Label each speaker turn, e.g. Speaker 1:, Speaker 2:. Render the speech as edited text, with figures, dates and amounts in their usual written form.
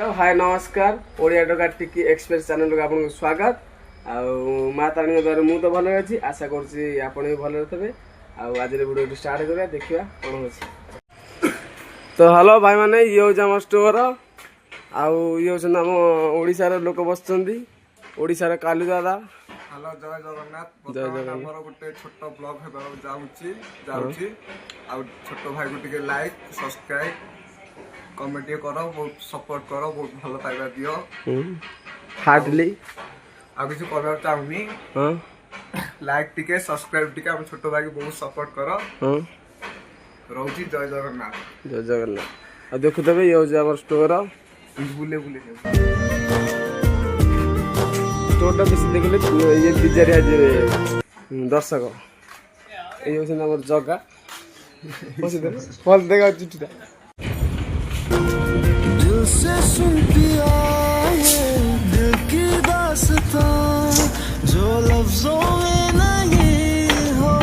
Speaker 1: हाय नमस्कार ओडिया टका टिकी एक्सप्रेस चैनल को आपन स्वागत आ माँ ताणी द्वारा मु तो भल अच्छी आशा करुँची आपन भी भल थे आज वीडियो स्टार्ट करा देखा कौन हो। तो हेलो भाई मैंने ये हूँ आम स्टोर आउ ये हूँ आम ओडिशार लोक बसुँच ओडिशार कालू दादा।
Speaker 2: हेलो जय जगन्नाथ। बर्तमान गोटे छोट ब्लॉग जाऊँगी छोट भाई को टिके लाइक सब्सक्राइब कमेंट कर बहुत सपोर्ट कर बहुत भल पाइबा दियो
Speaker 1: हार्डली
Speaker 2: आ किसी कहना चाहूनी लाइक टिके सब्सक्राइब टिके हम छोट भाई को बहुत सपोर्ट कर रोची जय जगन्नाथ।
Speaker 1: जय जगन्नाथ। आ देखुवे ये हूँ आम स्टोर
Speaker 2: बुले बुले
Speaker 1: स्टोरटा बेस देखले ये बिजारिया जे दर्शक ये हूँ आम जगह भल देखा चिट्ठीटा
Speaker 3: दिल से सुन पिया ये दिल की दास्तां जो लफ्जों में